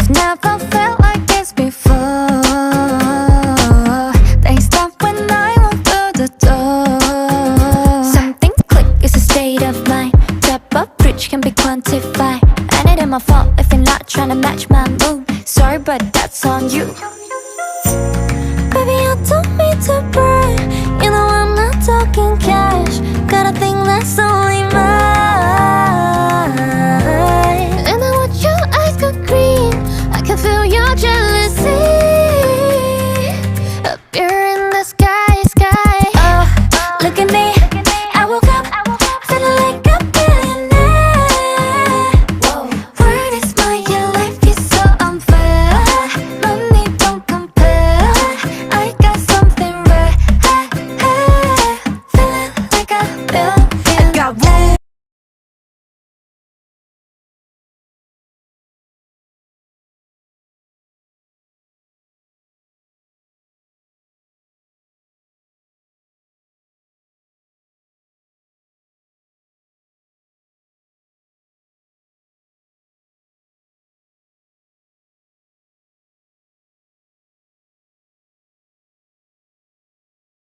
Never felt like this before. They stop when I walk through the door. Something click, it's a state of mind. Step up, reach can be quantified. And it ain't my fault if you're not trying to match my mood. Sorry, but that's on you.